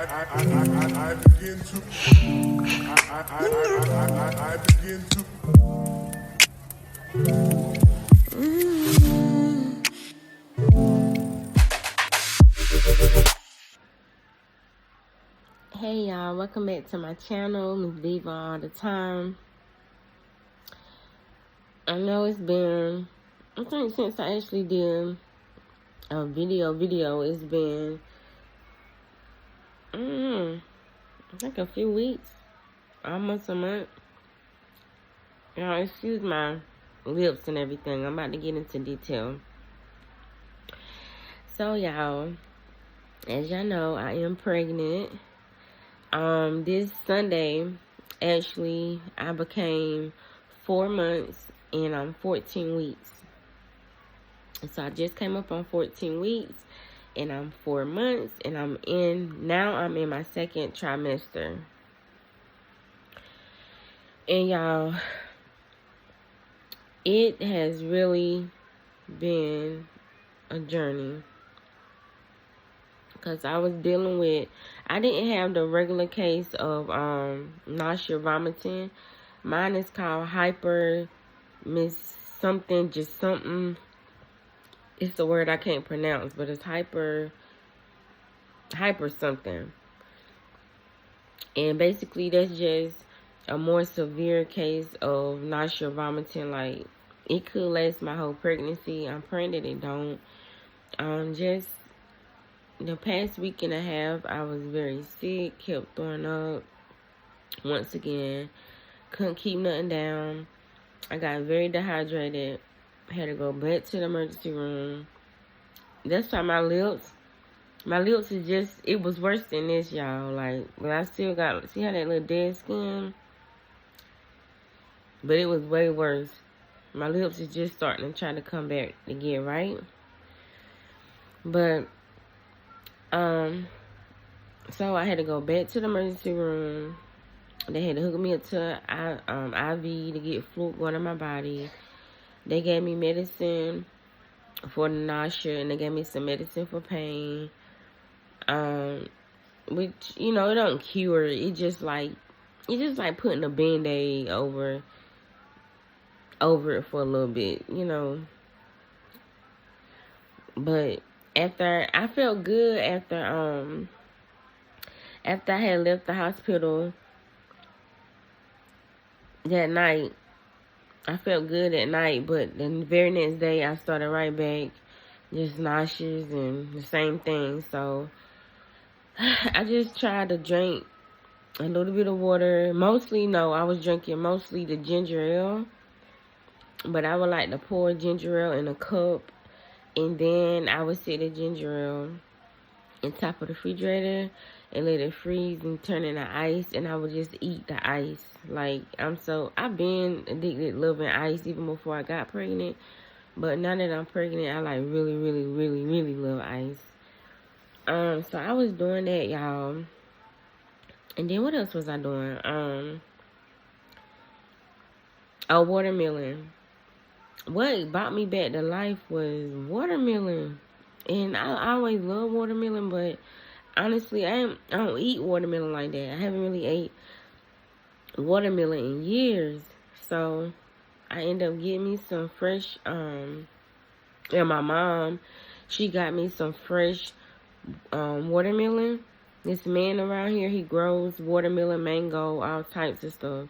I begin to I begin to Hey y'all, welcome back to my channel, Miss Diva all the time. I know it's been, I think since I actually did a video, it's been, I think a few weeks, almost a month. Y'all, excuse my lips and everything. I'm about to get into detail. So y'all, as y'all know, I am pregnant. This Sunday, actually, I became 4 months and I'm 14 weeks. So I just came up on 14 weeks and I'm 4 months and I'm in my second trimester. And y'all, it has really been a journey. Because I was dealing with, I didn't have the regular case of nausea, vomiting. Mine is called hyper, something. It's a word I can't pronounce, but it's hyper something. And basically that's just a more severe case of nausea, vomiting. Like, it could last my whole pregnancy. I'm praying that it don't. Just the past week and a half, I was very sick, kept throwing up. Once again, couldn't keep nothing down. I got very dehydrated. Had to go back to the emergency room. That's why my lips is just, it was worse than this, y'all. Like, but I still got, see how that little dead skin? But it was way worse. My lips is just starting to try to come back to get right. But, so I had to go back to the emergency room. They had to hook me up to IV to get fluid going in my body. They gave me medicine for the nausea, and they gave me some medicine for pain. Which, you know, it don't cure. It's just like putting a Band-Aid over it for a little bit, you know. But after, I felt good after I had left the hospital that night. I felt good at night, but the very next day I started right back, just nauseous and the same thing. So I just tried to drink a little bit of water. Mostly, no, I was drinking mostly the ginger ale. But I would like to pour ginger ale in a cup, and then I would set the ginger ale on top of the refrigerator and let it freeze and turn into ice, and I would just eat the ice. Like, I've been addicted to loving ice even before I got pregnant. But now that I'm pregnant, I like really, really, really, really love ice. So I was doing that, y'all. And then what else was I doing? Watermelon. What brought me back to life was watermelon. And I always love watermelon, but honestly, I don't eat watermelon like that. I haven't really ate watermelon in years. So I ended up getting me some fresh, and my mom, she got me some fresh watermelon. This man around here, he grows watermelon, mango, all types of stuff.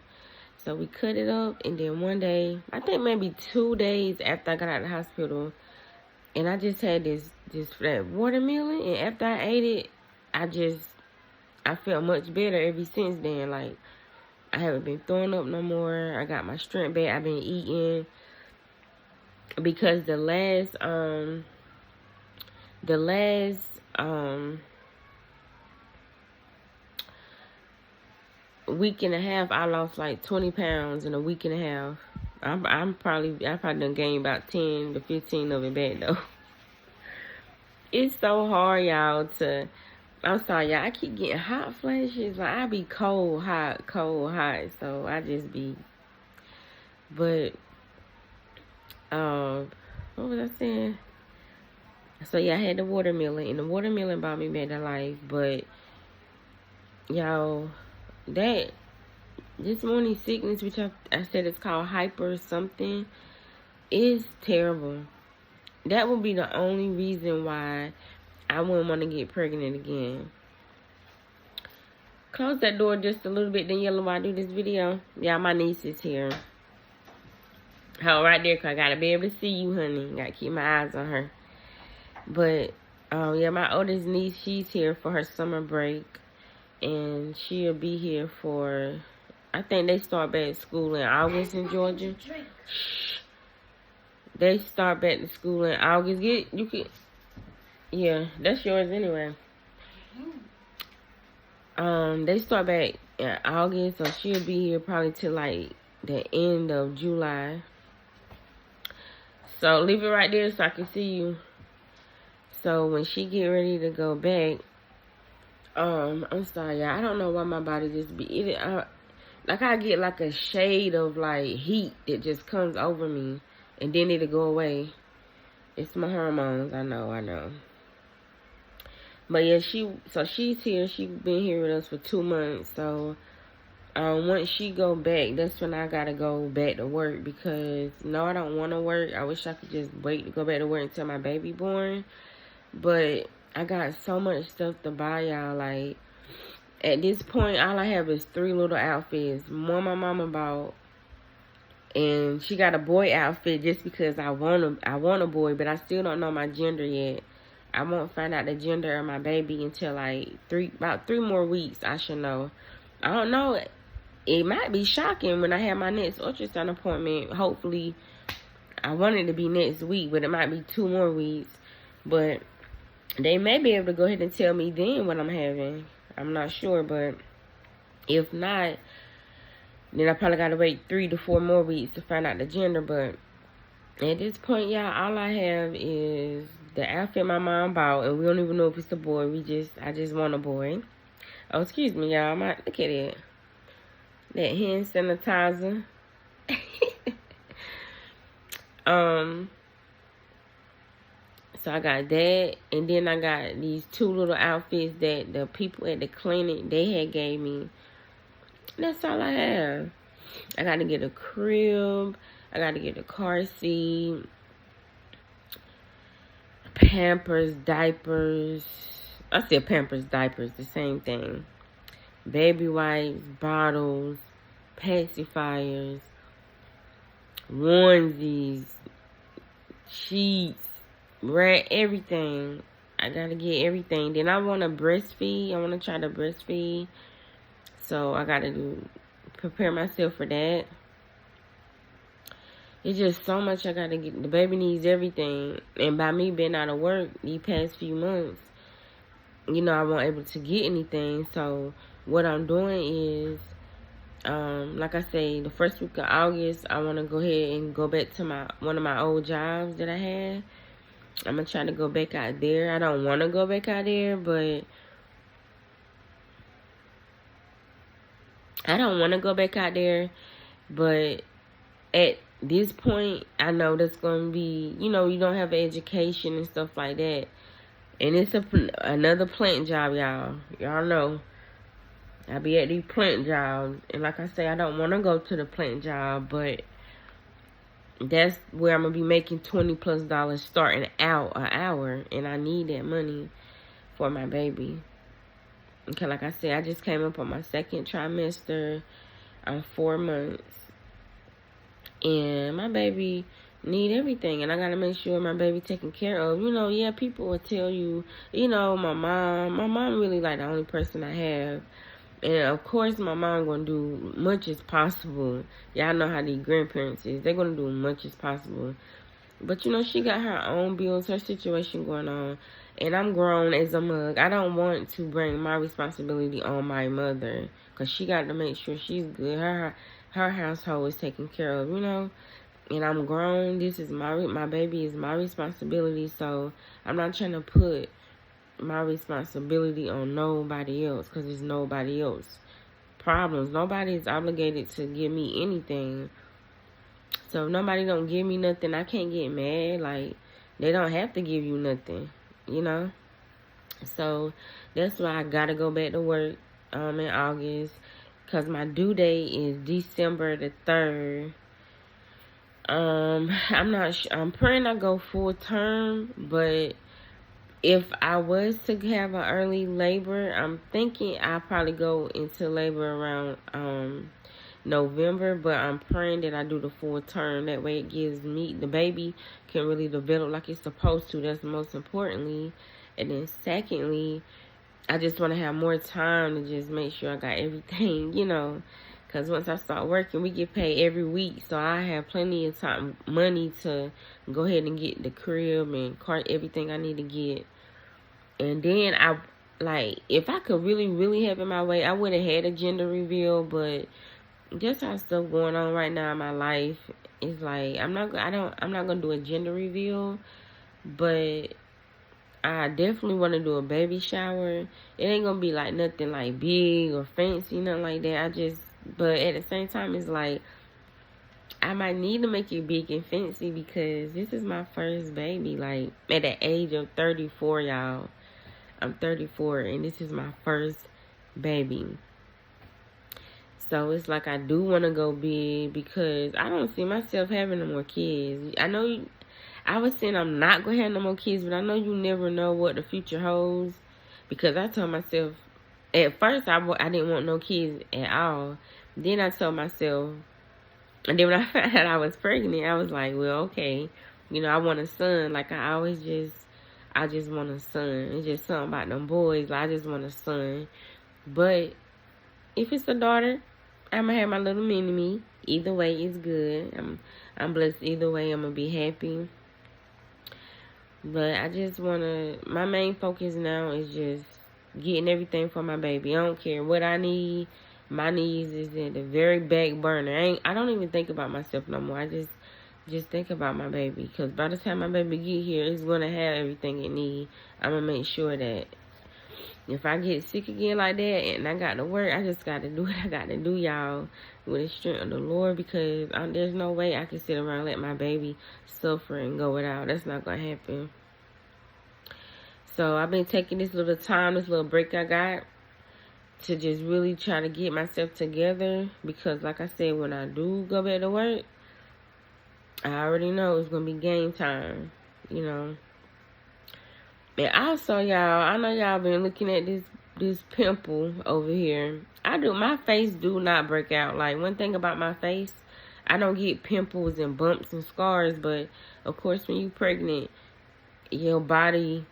So we cut it up, and then one day, I think maybe 2 days after I got out of the hospital, and I just had this that watermelon, and after I ate it, I felt much better ever since then. Like, I haven't been throwing up no more. I got my strength back. I've been eating, because the last week and a half, I lost like 20 pounds in a week and a half. I probably done gained about 10 to 15 of it back though. It's so hard, y'all, I'm sorry, y'all, I keep getting hot flashes. Like, I be cold, hot. So I just be, but, what was I saying? So yeah, I had the watermelon, and the watermelon brought me back to life, but Y'all, that this morning sickness, which I said it's called hyper something, is terrible. That would be the only reason why I wouldn't want to get pregnant again. Close that door just a little bit, then yellow while I do this video. Yeah, my niece is here. Oh, right there, because I got to be able to see you, honey. Got to keep my eyes on her. But, yeah, my oldest niece, she's here for her summer break. And she'll be here for, I think they start back school in August in Georgia. Shh. They start back to school in August. Yeah, that's yours anyway. They start back in August, so she'll be here probably till like the end of July. So leave it right there so I can see you. So when she get ready to go back, I'm sorry, y'all. I don't know why my body just be like I get like a shade of like heat that just comes over me, and then it'll go away. It's my hormones. I know. But yeah, she's here. She's been here with us for 2 months. So once she go back, that's when I gotta go back to work, because no, I don't want to work. I wish I could just wait to go back to work until my baby born. But I got so much stuff to buy, y'all. Like, at this point, all I have is 3 little outfits. One my mama bought, and she got a boy outfit just because I want a boy, but I still don't know my gender yet. I won't find out the gender of my baby until like about 3 more weeks. I should know. I don't know. It might be shocking when I have my next ultrasound appointment. Hopefully, I want it to be next week, but it might be 2 more weeks. But they may be able to go ahead and tell me then what I'm having. I'm not sure, but if not, then I probably got to wait 3 to 4 more weeks to find out the gender. But at this point, y'all, all I have is the outfit my mom bought, and we don't even know if it's a boy. I just want a boy. Oh, excuse me, y'all. Look at it. That hand sanitizer. So I got that, and then I got these 2 little outfits that the people at the clinic, they had gave me. That's all I have. I got to get a crib. I got to get a car seat. Pampers, diapers. I said Pampers, diapers, the same thing. Baby wipes, bottles, pacifiers, onesies, sheets, everything. I gotta get everything. Then I want to breastfeed. I want to try to breastfeed. So I gotta prepare myself for that. It's just so much I gotta get. The baby needs everything. And by me being out of work these past few months, you know, I wasn't able to get anything. So what I'm doing is, like I say, the first week of August, I want to go ahead and go back to one of my old jobs that I had. I'm going to try to go back out there. I don't want to go back out there, but at this point, I know that's going to be, you know, you don't have an education and stuff like that. And it's another plant job, y'all. Y'all know. I be at these plant jobs. And like I say, I don't want to go to the plant job, but that's where I'm going to be making $20+ starting out an hour. And I need that money for my baby. Okay, like I said, I just came up on my 2nd trimester. I'm 4 months. And my baby need everything. And I got to make sure my baby taken care of. You know, yeah, people will tell you, you know, my mom really like the only person I have. And of course, my mom gonna do much as possible. Y'all know how these grandparents is. They're gonna do much as possible. But you know, she got her own bills, her situation going on. And I'm grown as a mug. I don't want to bring my responsibility on my mother, because she got to make sure she's good. Her household is taken care of, you know. And I'm grown. This is my baby is my responsibility. So I'm not trying to put my responsibility on nobody else, because it's nobody else problems. Nobody is obligated to give me anything. So if nobody don't give me nothing, I can't get mad. Like, they don't have to give you nothing, you know. So that's why I gotta go back to work. in August, because my due date is December the 3rd. I'm not sure. I'm praying I go full term, but if I was to have an early labor, I'm thinking I'll probably go into labor around November, but I'm praying that I do the full term. That way it gives me, the baby can really develop like it's supposed to. That's most importantly. And then secondly, I just want to have more time to just make sure I got everything, because once I start working, we get paid every week. So I have plenty of time, money to go ahead and get the crib and cart, everything I need to get. And then if I could really, really have it my way, I would have had a gender reveal, but just how stuff going on right now in my life, it's like I'm not gonna do a gender reveal, but I definitely want to do a baby shower. It ain't gonna be like nothing like big or fancy, nothing like that. But at the same time, it's like I might need to make it big and fancy because this is my first baby. Like at the age of 34, y'all, I'm 34, and this is my first baby. So it's like I do want to go big because I don't see myself having no more kids. I know I was saying I'm not going to have no more kids, but I know you never know what the future holds. Because I told myself, at first I didn't want no kids at all. Then I told myself, and then when I found out I was pregnant, I was like, well, okay. I want a son. Like I just want a son. It's just something about them boys. Like, I just want a son. But if it's a daughter, I'm going to have my little mini-me. Either way is good. I'm blessed either way. I'm going to be happy. But I just want to, my main focus now is just getting everything for my baby. I don't care what I need. My needs is in the very back burner. I don't even think about myself no more. I just think about my baby. Because by the time my baby get here, it's going to have everything it needs. I'm going to make sure that if I get sick again like that and I got to work, I just got to do what I got to do, y'all, with the strength of the Lord, because there's no way I can sit around and let my baby suffer and go without. That's not going to happen. So I've been taking this little time, this little break I got, to just really try to get myself together, because like I said, when I do go back to work, I already know it's going to be game time, And also, y'all, I know y'all been looking at this pimple over here. My face do not break out. Like, one thing about my face, I don't get pimples and bumps and scars, but of course when you pregnant, your body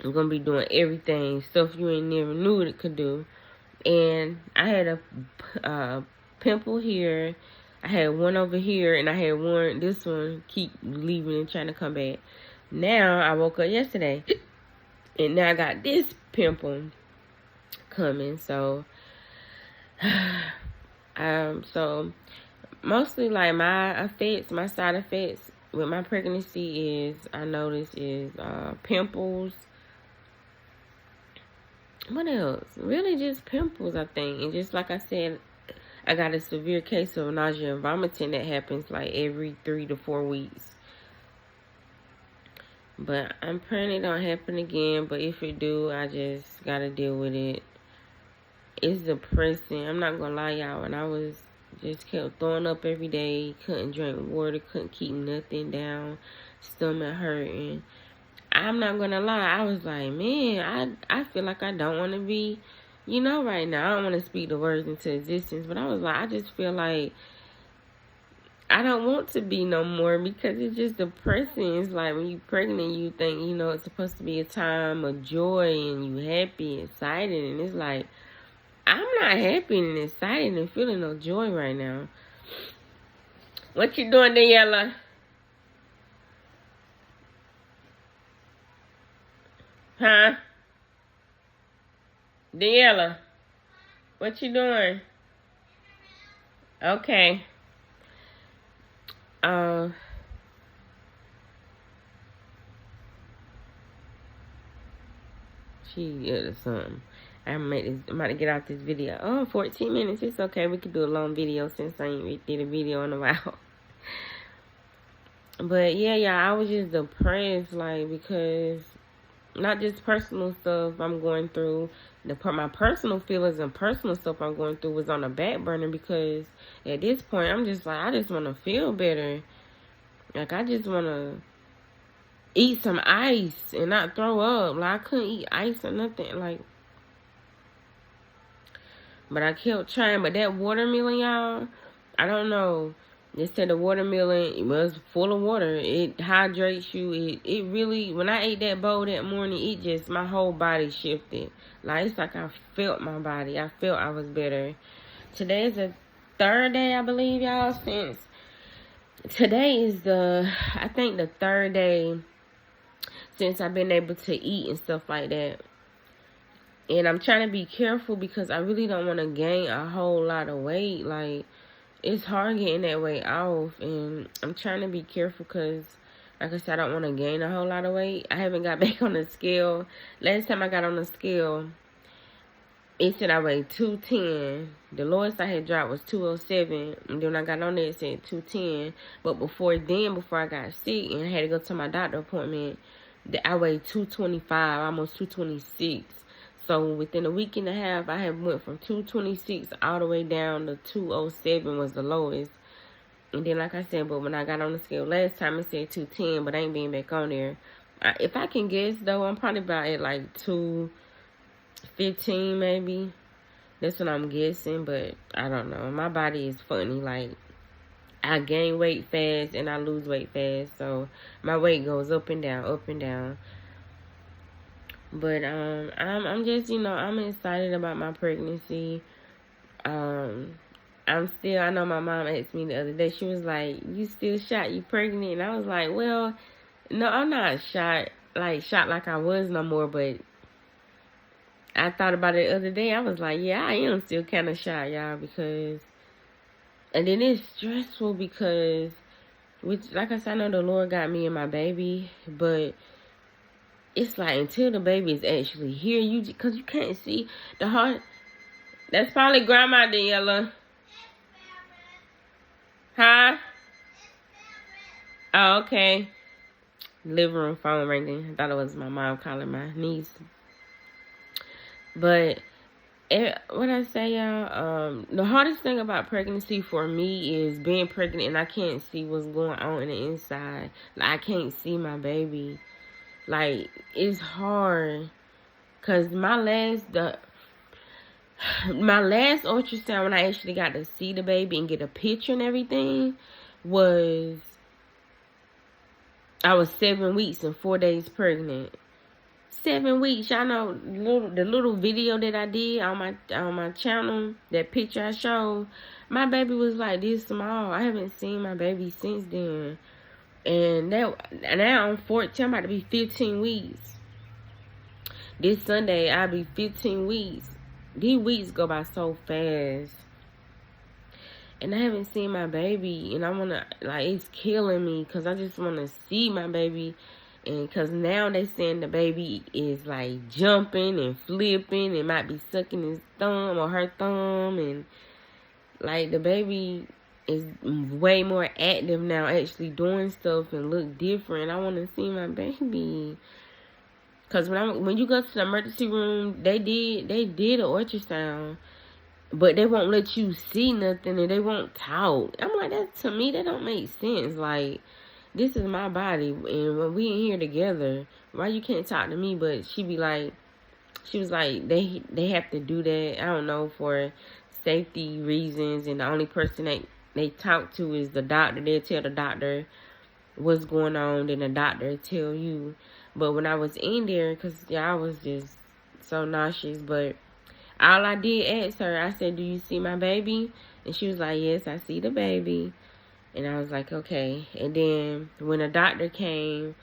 is gonna be doing everything, stuff you ain't never knew it could do. And I had a pimple here, I had one over here, and I had this one keep leaving and trying to come back. Now, I woke up yesterday, and now I got this pimple coming, so mostly, like, my side effects with my pregnancy I noticed is pimples. What else? Really just pimples, I think. And just like I said, I got a severe case of nausea and vomiting that happens like every 3 to 4 weeks. But I'm praying it don't happen again. But if it do, I just gotta deal with it. It's depressing. I'm not gonna lie, y'all. And I was just kept throwing up every day. Couldn't drink water. Couldn't keep nothing down. Stomach hurting. I'm not gonna lie. I was like, man, I feel like I don't want to be, right now. I don't want to speak the words into existence. But I was like, I just feel like I don't want to be no more, because it's just depressing. It's like when you're pregnant, you think, it's supposed to be a time of joy and you happy, excited. And it's like, I'm not happy and excited and feeling no joy right now. What you doing, Daniela? Huh? Daniela, what you doing? Okay. She or something. I'm about to get out this video. Oh, 14 minutes. It's okay. We could do a long video since I ain't did a video in a while. But yeah, I was just depressed, like, because not just personal stuff I'm going through. My personal feelings and personal stuff I'm going through was on the back burner, because at this point I'm just like, I just want to feel better. Like, I just want to eat some ice and not throw up. Like, I couldn't eat ice or nothing. Like, but I kept trying. But that watermelon, y'all, I don't know. They said the watermelon was full of water. It hydrates you. It really, when I ate that bowl that morning, it just, my whole body shifted. Like, it's like I felt my body. I felt I was better. Today is the third day, I believe, y'all, since today is I think the third day since I've been able to eat and stuff like that. And I'm trying to be careful because I really don't want to gain a whole lot of weight. Like, it's hard getting that weight off. And I'm trying to be careful because, like I said, I don't want to gain a whole lot of weight. I haven't got back on the scale. Last time I got on the scale, it said I weighed 210. The lowest I had dropped was 207. And then when I got on there, it said 210. But before I got sick and I had to go to my doctor appointment, I weighed 225, almost 226. So within a week and a half, I had went from 226 all the way down to 207 was the lowest. And then, like I said, but when I got on the scale last time, it said 210, but I ain't been back on there. If I can guess, though, I'm probably about at like 215 maybe. That's what I'm guessing, but I don't know. My body is funny. Like, I gain weight fast and I lose weight fast. So my weight goes up and down, up and down. But I'm just, I'm excited about my pregnancy. I know my mom asked me the other day, she was like, you still shot, you pregnant? And I was like, well, no, I'm not shot like I was no more, but I thought about it the other day. I was like, yeah, I am still kind of shot, y'all, because, and then it's stressful because, which, like I said, I know the Lord got me and my baby, but it's like until the baby is actually here, because you can't see the heart. That's probably Grandma Daniela. Huh? Oh, okay. Living room phone ringing. I thought it was my mom calling my niece. But what I say, y'all, the hardest thing about pregnancy for me is being pregnant and I can't see what's going on in the inside. Like, I can't see my baby. Like, it's hard. Cause my last ultrasound, when I actually got to see the baby and get a picture and everything, I was 7 weeks and 4 days pregnant. 7 weeks. Y'all know the little video that I did on my channel, that picture I showed, my baby was like this small. I haven't seen my baby since then. And now I'm 14, I'm about to be 15 weeks. This Sunday, I'll be 15 weeks. These weeks go by so fast. And I haven't seen my baby. And I want to, like, it's killing me. Because I just want to see my baby. And because now they saying the baby is, like, jumping and flipping. And might be sucking his thumb or her thumb. And, like, the baby is way more active now, actually doing stuff and look different. I want to see my baby. Because when you go to the emergency room, they did an ultrasound. But they won't let you see nothing and they won't talk. I'm like, to me, that don't make sense. Like, this is my body and when we in here together, why you can't talk to me? But she was like, they have to do that, I don't know, for safety reasons. And the only person they talk to is the doctor. They'll tell the doctor what's going on, then the doctor will tell you. But when I was in there, because I was just so nauseous, but all I did ask her, I said, do you see my baby? And she was like, yes, I see the baby. And I was like, okay. And then when the doctor came,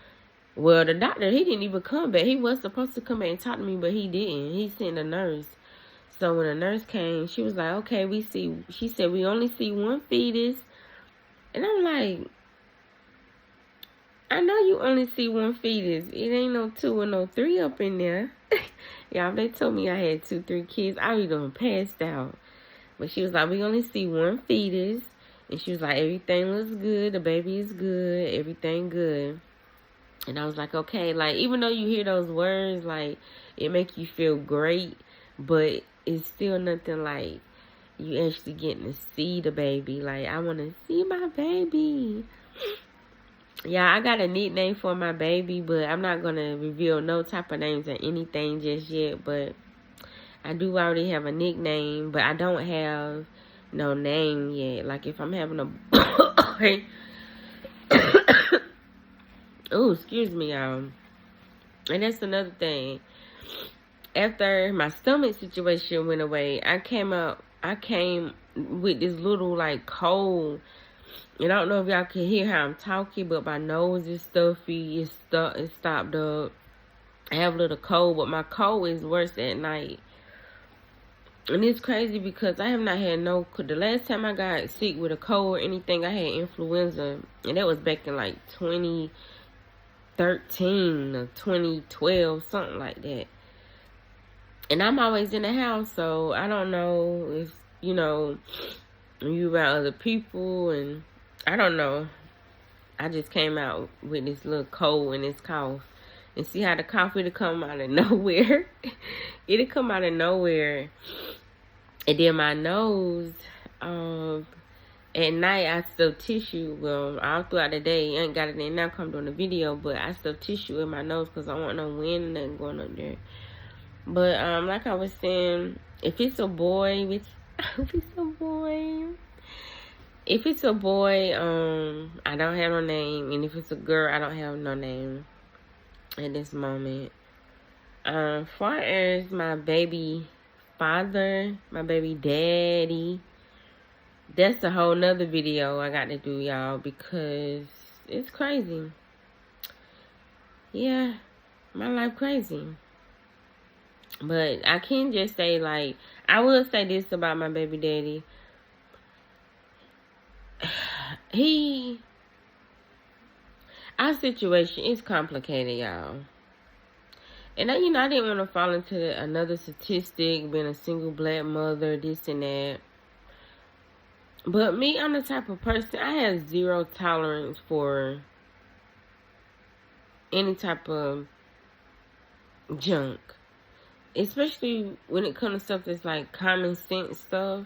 well, the doctor, he didn't even come back. He was supposed to come back and talk to me, but he didn't. He sent a nurse. So when the nurse came, she was like, okay, she said, we only see one fetus. And I'm like, I know you only see one fetus. It ain't no 2 or no 3 up in there. Y'all, they told me I had 2, 3 kids, I would have passed out. But she was like, we only see one fetus. And she was like, everything looks good. The baby is good. Everything good. And I was like, okay, like, even though you hear those words, like, it make you feel great, but it's still nothing like you actually getting to see the baby. Like, I want to see my baby. Yeah, I got a nickname for my baby, but I'm not going to reveal no type of names or anything just yet. But I do already have a nickname, but I don't have no name yet. Like, if I'm having a boy... Oh, excuse me, y'all. And that's another thing. After my stomach situation went away, I came with this little, like, cold. And I don't know if y'all can hear how I'm talking, but my nose is stuffy. It's stopped up. I have a little cold, but my cold is worse at night. And it's crazy because I have not had the last time I got sick with a cold or anything, I had influenza. And that was back in, like, 2013 or 2012, something like that. And I'm always in the house, so I don't know if, you know, you around other people, and I don't know. I just came out with this little cold and this cough. And see how the cough, it'll come out of nowhere. It'll come out of nowhere. And then my nose, at night, I stuff tissue. Well, all throughout the day, I ain't got it in now, come doing the video, but I stuff tissue in my nose because I don't want no wind and nothing going up there. But, like I was saying, if it's a boy, if it's a boy, I don't have no name. And if it's a girl, I don't have no name at this moment. Far as my baby father, my baby daddy, that's a whole nother video I got to do, y'all, because it's crazy. Yeah, my life crazy. But I can't just say, like, I will say this about my baby daddy. Our situation is complicated, y'all. And, I didn't want to fall into another statistic, being a single black mother, this and that. But me, I'm the type of person, I have zero tolerance for any type of junk. Especially when it comes to stuff that's like common sense stuff.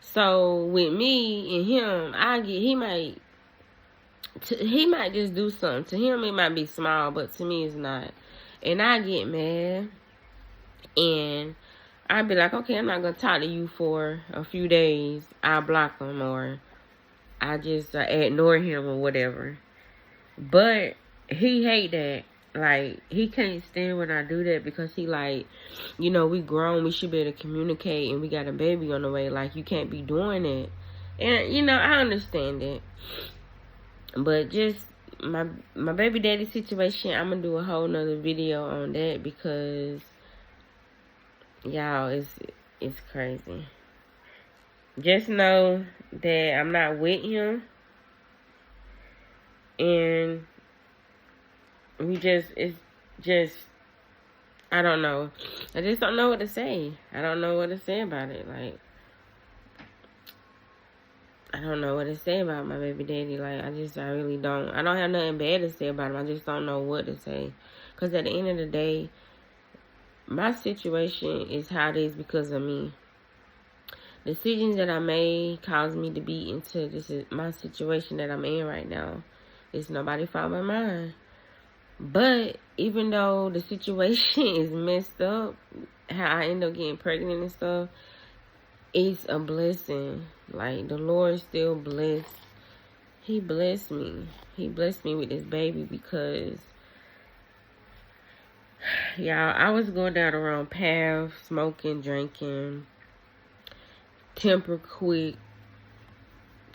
So with me and him, he might just do something. To him it might be small, but to me it's not. And I get mad, and I'd be like, okay, I'm not gonna talk to you for a few days. I'll block him, or I just ignore him or whatever. But he hate that. Like, he can't stand when I do that because he like, we grown, we should be able to communicate, and we got a baby on the way. Like, you can't be doing it. And, I understand it. But just my baby daddy situation, I'm going to do a whole nother video on that because, y'all, it's crazy. Just know that I'm not with him. And it's just, I don't know. I just don't know what to say. I don't know what to say about it. Like, I don't know what to say about my baby daddy. Like, I really don't. I don't have nothing bad to say about him. I just don't know what to say. Because at the end of the day, my situation is how it is because of me. Decisions that I made caused me to be into my situation that I'm in right now. It's nobody's fault but mine. But even though the situation is messed up, how I end up getting pregnant and stuff, it's a blessing. Like, the Lord still blessed. He blessed me. He blessed me with this baby because, y'all, I was going down the wrong path, smoking, drinking, temper quick,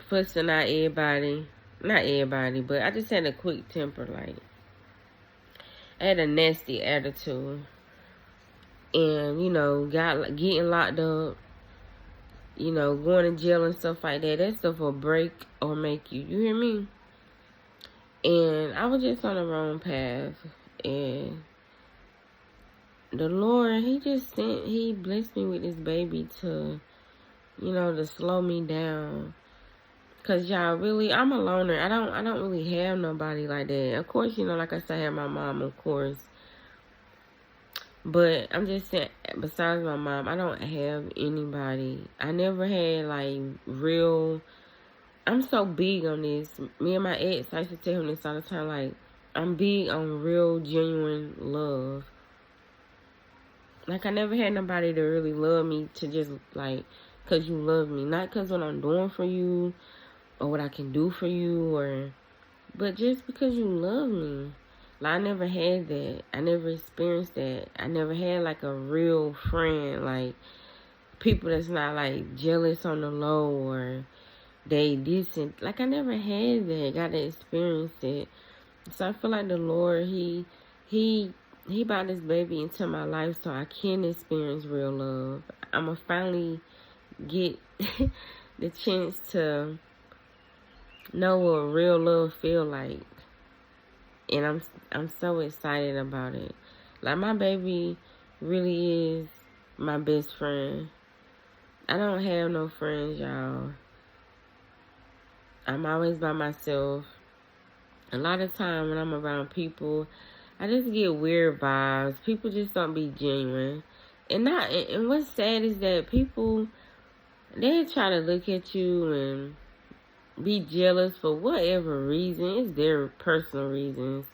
fussing at everybody. Not everybody, but I just had a quick temper, like. I had a nasty attitude. And, getting locked up, going to jail and stuff like that. That stuff will break or make you. You hear me? And I was just on the wrong path. And the Lord, he blessed me with this baby to, to slow me down. Cause y'all, really, I'm a loner. I don't really have nobody like that. Of course, you know, like I said, I have my mom, of course. But I'm just saying, besides my mom, I don't have anybody. I never had, like, real... I'm so big on this. Me and my ex, I used to tell him this all the time, like, I'm big on real, genuine love. Like, I never had nobody to really love me to just, like, because you love me. Not because what I'm doing for you or what I can do for you, but just because you love me. Like, I never had that. I never experienced that. I never had, like, a real friend. Like, people that's not, like, jealous on the low or they decent. Like, I never had that. Got to experience it. So I feel like the Lord, he brought this baby into my life so I can experience real love. I'm going to finally get the chance to know what real love feel like. And I'm so excited about it. Like, my baby really is my best friend. I don't have no friends, y'all. I'm always by myself. A lot of time when I'm around people, I just get weird vibes. People just don't be genuine. And what's sad is that people, they try to look at you and be jealous for whatever reason. It's their personal reasons.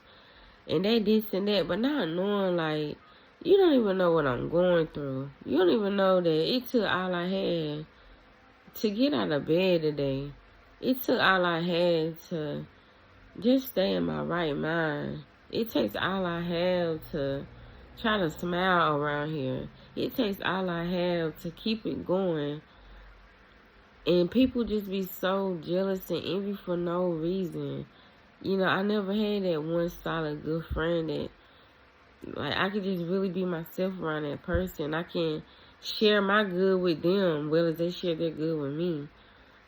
And they this and that, but not knowing, like, you don't even know what I'm going through. You don't even know that it took all I had to get out of bed today. It took all I had to just stay in my right mind. It takes all I have to try to smile around here. It takes all I have to keep it going. And people just be so jealous and envy for no reason. You know, I never had that one solid good friend that, like, I could just really be myself around that person. I can share my good with them, well as they share their good with me.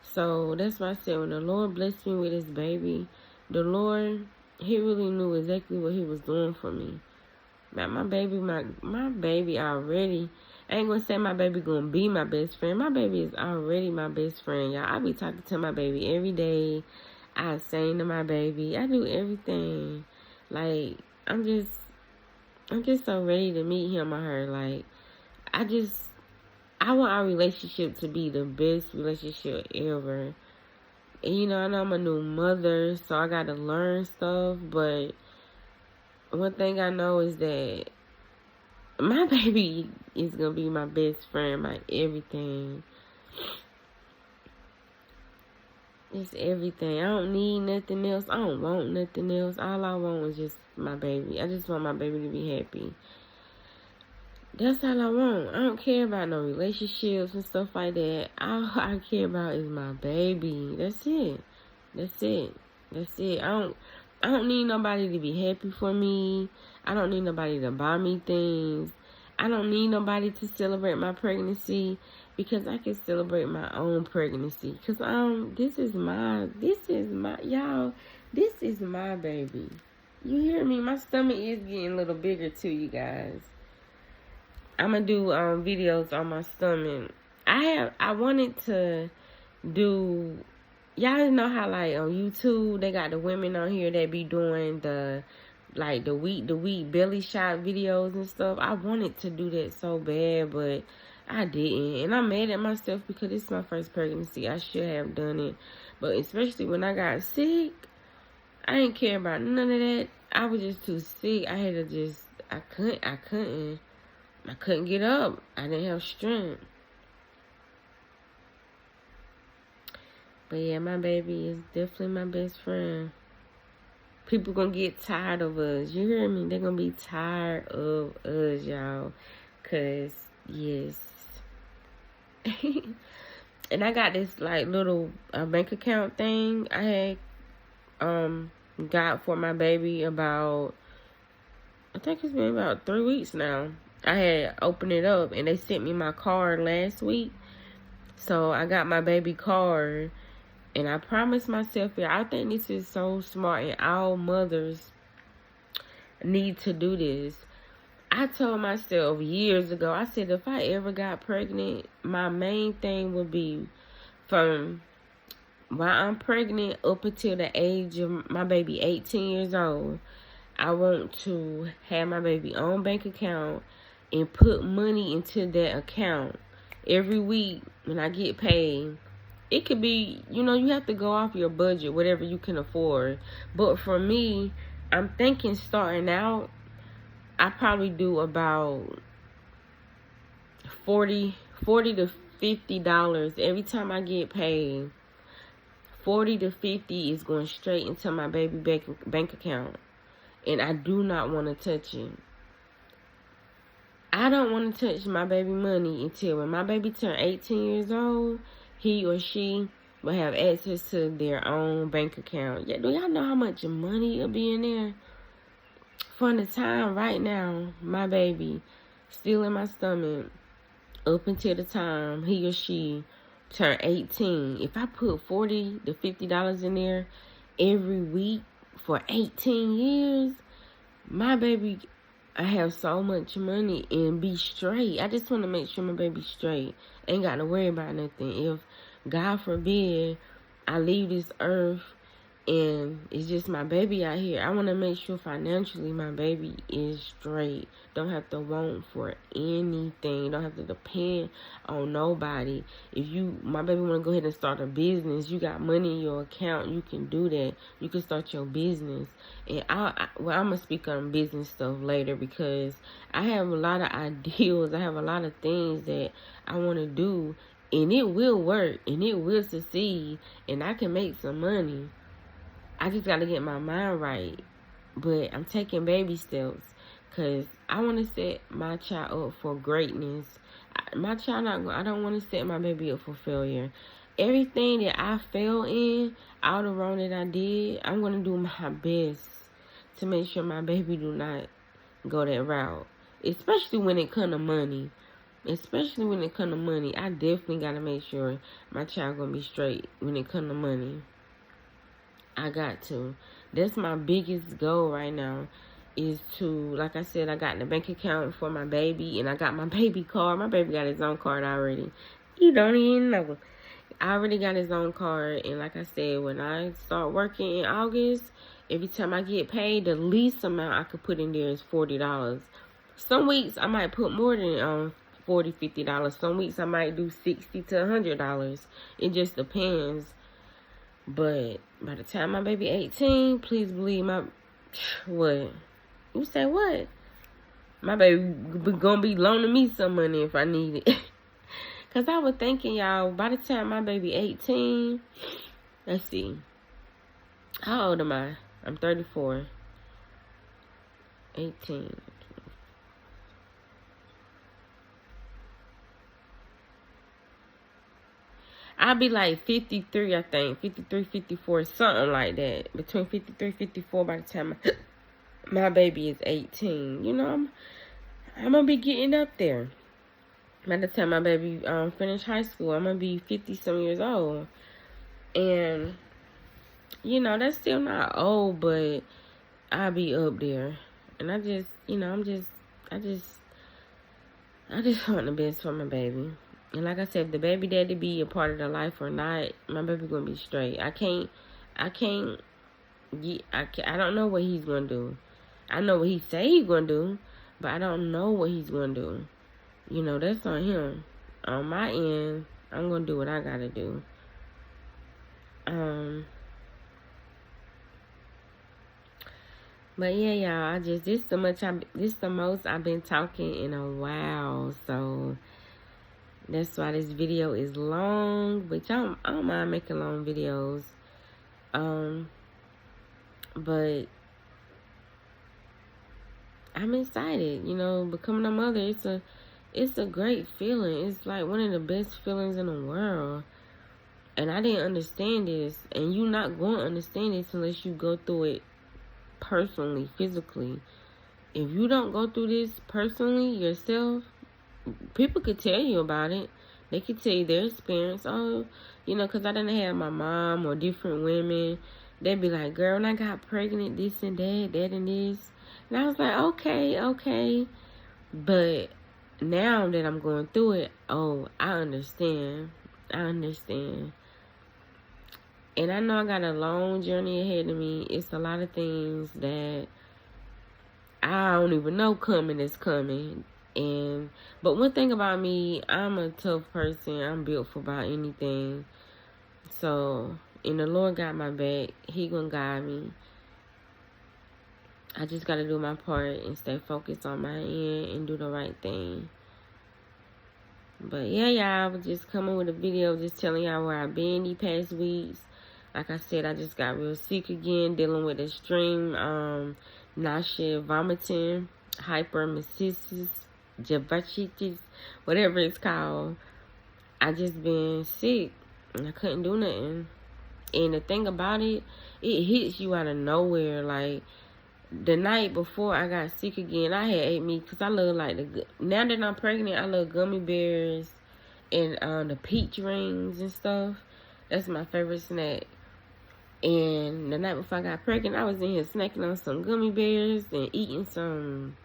So that's why I said, when the Lord blessed me with this baby, the Lord, he really knew exactly what he was doing for me. Like, my baby already, I ain't gonna say my baby gonna be my best friend. My baby is already my best friend, y'all. I be talking to my baby every day. I sing to my baby. I do everything. Like, I'm just so ready to meet him or her. Like, I want our relationship to be the best relationship ever. And, you know, I know I'm a new mother, so I got to learn stuff. But one thing I know is that my baby is going to be my best friend, my everything. It's everything. I don't need nothing else. I don't want nothing else. All I want is just my baby. I just want my baby to be happy. That's all I want. I don't care about no relationships and stuff like that. All I care about is my baby. That's it. That's it. That's it. I don't need nobody to be happy for me. I don't need nobody to buy me things. I don't need nobody to celebrate my pregnancy, because I can celebrate my own pregnancy. Because this is my baby. You hear me? My stomach is getting a little bigger too, you guys. I'm going to do videos on my stomach. I wanted to do, y'all know how, like, on YouTube, they got the women on here that be doing the wheat belly shot videos and stuff. I wanted to do that so bad, but I didn't. And I'm mad at myself because it's my first pregnancy. I should have done it. But especially when I got sick, I didn't care about none of that. I was just too sick. I had to just, I couldn't get up. I didn't have strength. But yeah, my baby is definitely my best friend. People gonna get tired of us. You hear me? They're gonna be tired of us, y'all. Cause, yes. And I got this, like, little bank account thing I had got for my baby about, I think it's been about 3 weeks now. I had opened it up and they sent me my card last week. So I got my baby card. And I promised myself, I think this is so smart, and all mothers need to do this. I told myself years ago, I said, if I ever got pregnant, my main thing would be from while I'm pregnant up until the age of my baby 18 years old, I want to have my baby own bank account and put money into that account every week when I get paid. It could be, you have to go off your budget, whatever you can afford. But for me, I'm thinking starting out, I probably do about 40 to $50 every time I get paid. 40 to 50 is going straight into my baby bank account. And I do not want to touch it. I don't want to touch my baby money until when my baby turn 18 years old, he or she will have access to their own bank account. Yeah, do y'all know how much money will be in there? From the time right now, my baby still in my stomach, up until the time he or she turn 18. If I put 40 to $50 in there every week for 18 years, my baby, I have so much money and be straight. I just want to make sure my baby's straight. Ain't got to worry about nothing. If, God forbid, I leave this earth and it's just my baby out here, I want to make sure financially my baby is straight. Don't have to want for anything. Don't have to depend on nobody. If my baby want to go ahead and start a business, you got money in your account, you can do that. You can start your business. And I'm going to speak on business stuff later because I have a lot of ideals. I have a lot of things that I want to do, and it will work and it will succeed and I can make some money. I just got to get my mind right. But I'm taking baby steps because I want to set my child up for greatness. I don't want to set my baby up for failure. Everything that I failed in, all the wrong that I did, I'm going to do my best to make sure my baby do not go that route. Especially when it comes to money. I definitely got to make sure my child going to be straight when it comes to money. I got to. That's my biggest goal right now is to, like I said, I got the bank account for my baby and I got my baby card. My baby got his own card already. You don't even know. I already got his own card, and like I said, when I start working in August, every time I get paid, the least amount I could put in there is $40. Some weeks I might put more than $40, $50. Some weeks I might do $60 to $100. It just depends. But by the time my baby 18, please believe what? You say what? My baby gonna be loaning me some money if I need it. Because I was thinking, y'all, by the time my baby 18, let's see. How old am I? I'm 34. 18. I'll be like 53, I think. 53, 54, something like that. Between 53, 54 by the time my baby is 18. I'm going to be getting up there. By the time my baby finish high school, I'm going to be 50-some years old. And, that's still not old, but I'll be up there. And I just want the best for my baby. And like I said, if the baby daddy be a part of the life or not, my baby gonna be straight. I don't know what he's gonna do. I know what he say he's gonna do, but I don't know what he's gonna do. That's on him. On my end, I'm gonna do what I gotta do. But yeah, y'all, this the most I've been talking in a while, so that's why this video is long, but I don't mind making long videos. But I'm excited, becoming a mother, it's a great feeling. It's like one of the best feelings in the world. And I didn't understand this, and you're not going to understand this unless you go through it personally, physically. If you don't go through this personally yourself, people could tell you about it. They could tell you their experience. Oh, because I didn't have my mom or different women. They'd be like, girl, when I got pregnant, this and that and this. And I was like, okay. But now that I'm going through it, I understand. And I know I got a long journey ahead of me. It's a lot of things that I don't even know coming is coming. But one thing about me, I'm a tough person. I'm built for about anything. So, and the Lord got my back. He gonna guide me. I just gotta do my part and stay focused on my end and do the right thing. But yeah, y'all, I was just coming with a video just telling y'all where I've been these past weeks. Like I said, I just got real sick again, dealing with extreme nausea, vomiting, hypermesis, javashitis, whatever it's called. I just been sick and I couldn't do nothing. And the thing about it, it hits you out of nowhere. Like, the night before I got sick again, I had ate me, because I love, like, now that I'm pregnant, I love gummy bears and the peach rings and stuff. That's my favorite snack. And the night before I got pregnant, I was in here snacking on some gummy bears and eating some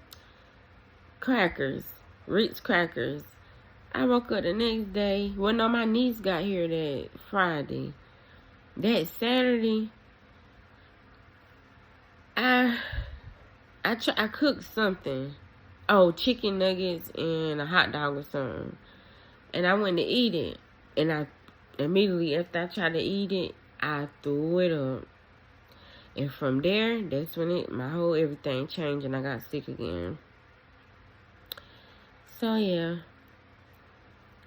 crackers, Ritz crackers. I woke up the next day. Well, no, my niece got here that Friday. That Saturday, I cooked something. Oh, chicken nuggets and a hot dog or something. And I went to eat it. And I immediately after I tried to eat it, I threw it up. And from there, that's when my whole everything changed and I got sick again. So yeah.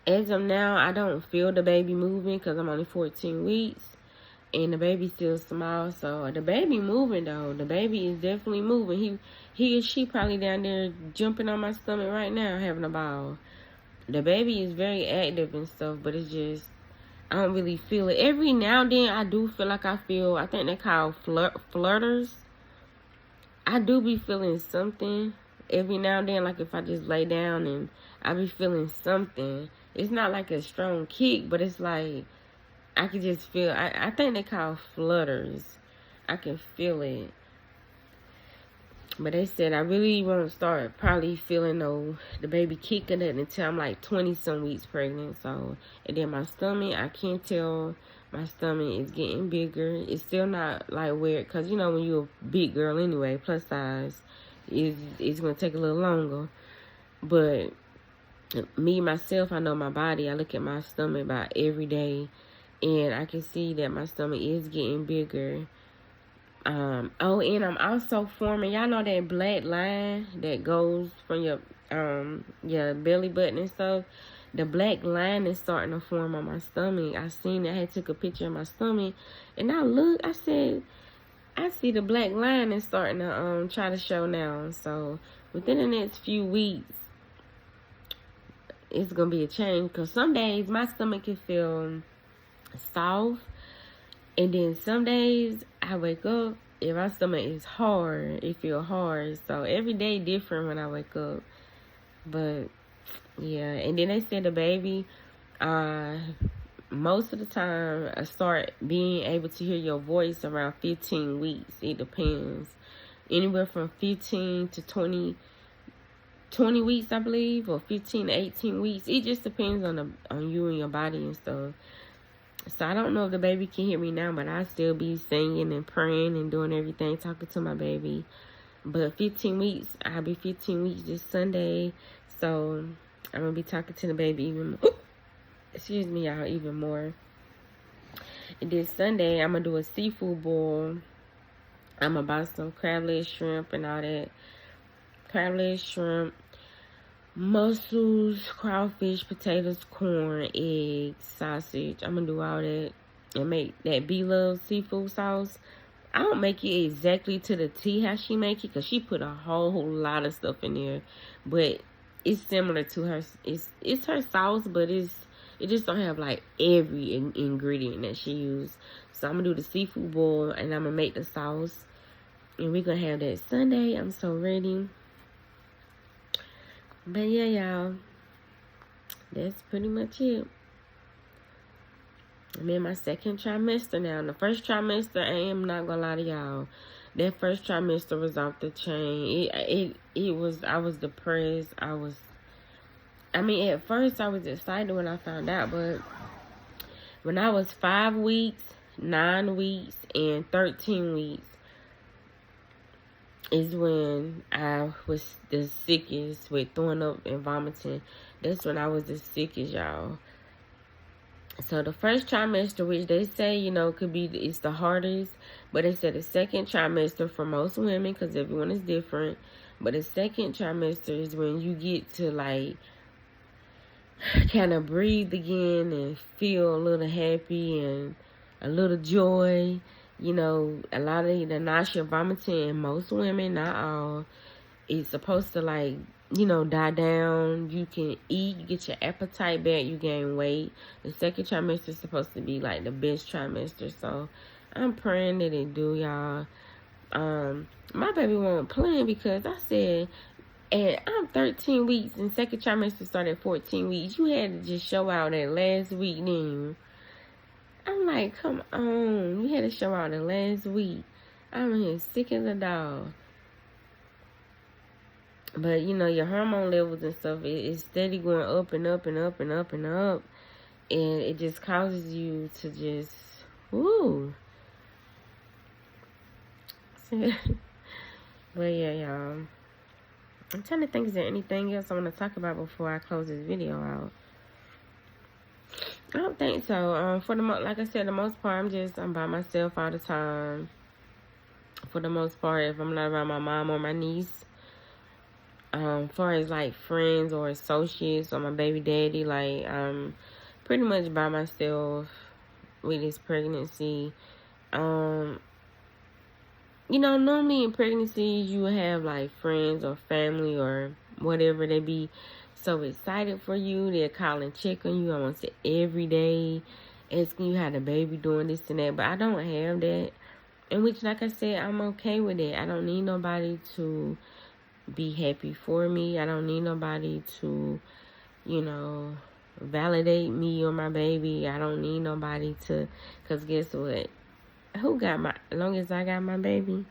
As of now, I don't feel the baby moving because I'm only 14 weeks. And the baby's still small, so the baby moving though. The baby is definitely moving. He or she probably down there jumping on my stomach right now, having a ball. The baby is very active and stuff, but it's just, I don't really feel it. Every now and then, I do feel like I think they call flutters. I do be feeling something every now and then, like if I just lay down and I be feeling something. It's not like a strong kick, but it's like, I can just feel, I think they call flutters. I can feel it. But they said I really won't start probably feeling the baby kicking it until I'm like 20-some weeks pregnant. So, and then my stomach, I can't tell my stomach is getting bigger. It's still not like weird, because you know when you're a big girl anyway, plus size, it's going to take a little longer. But me, myself, I know my body. I look at my stomach about every day. And I can see that my stomach is getting bigger. And I'm also forming, y'all know that black line that goes from your belly button and stuff. The black line is starting to form on my stomach. I seen it. I had took a picture of my stomach, and I said, I see the black line is starting to try to show now. So within the next few weeks, it's gonna be a change. Cause some days my stomach can feel soft, and then some days I wake up and my stomach is hard. It feels hard. So every day different when I wake up. But yeah, and then they said the baby, most of the time I start being able to hear your voice around 15 weeks. It depends. Anywhere from 15 to 20 weeks, I believe, or 15 to 18 weeks. It just depends on you and your body and stuff. So I don't know if the baby can hear me now, but I still be singing and praying and doing everything, talking to my baby. But 15 weeks, I'll be 15 weeks this Sunday. So I'm going to be talking to the baby even more. Excuse me, y'all, even more. And this Sunday, I'm going to do a seafood boil. I'm going to buy some crab leg shrimp and all that. Crab leg shrimp, mussels, crawfish, potatoes, corn, eggs, sausage. I'm gonna do all that and make that B-Love seafood sauce. I don't make it exactly to the T how she make it, because she put a whole lot of stuff in there. But it's similar to her. It's her sauce, but it just don't have like every ingredient that she used. So I'm gonna do the seafood boil and I'm gonna make the sauce, and we're gonna have that Sunday. I'm so ready. But yeah, y'all, that's pretty much it. I'm in my second trimester now. In the first trimester, I am not gonna lie to y'all, that first trimester was off the chain. I was depressed. At first I was excited when I found out, but when I was 5 weeks, 9 weeks and 13 weeks is when I was the sickest with throwing up and vomiting. That's when I was the sickest, y'all. So the first trimester, which they say, could be, it's the hardest, but they said the second trimester for most women, because everyone is different, but the second trimester is when you get to like kind of breathe again and feel a little happy and a little joy. A lot of the nausea, vomiting in most women, not all, is supposed to like, die down. You can eat, you get your appetite back, you gain weight. The second trimester is supposed to be like the best trimester. So I'm praying that it do, y'all. My baby won't plan because I said, and I'm 13 weeks and second trimester started at 14 weeks. You had to just show out that last week, didn't you? I'm like, come on. You had to show out the last week. I'm here sick as a dog. But, your hormone levels and stuff, it's steady going up and up and up and up and up. And it just causes you to just, woo. But, yeah, y'all. I'm trying to think, is there anything else I want to talk about before I close this video out? I don't think so. Like I said, the most part, I'm by myself all the time. For the most part, if I'm not around my mom or my niece. As far as like friends or associates or my baby daddy, like I'm pretty much by myself with this pregnancy. Normally in pregnancies you have like friends or family or whatever. They be so excited for you. They're calling, check on you almost every day, asking you how the baby doing, this and that. But I don't have that. In which, like I said, I'm okay with it. I don't need nobody to be happy for me. I don't need nobody to, validate me or my baby. I don't need nobody to, because guess what? As long as I got my baby,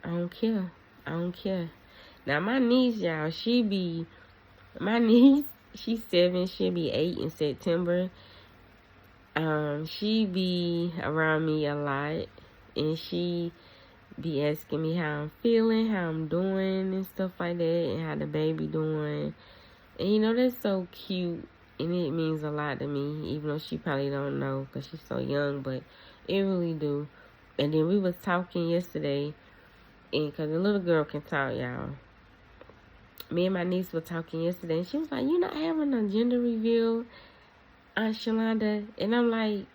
I don't care. I don't care. Now, my niece, y'all, she's 7, she'll be 8 in September. She be around me a lot, and she be asking me how I'm feeling, how I'm doing, and stuff like that, and how the baby doing. And, that's so cute, and it means a lot to me, even though she probably don't know because she's so young, but it really do. And then we was talking yesterday, and because the little girl can talk, y'all. Me and my niece were talking yesterday, and she was like, "You not having a gender reveal, Aunt Shalonda?" And I'm like,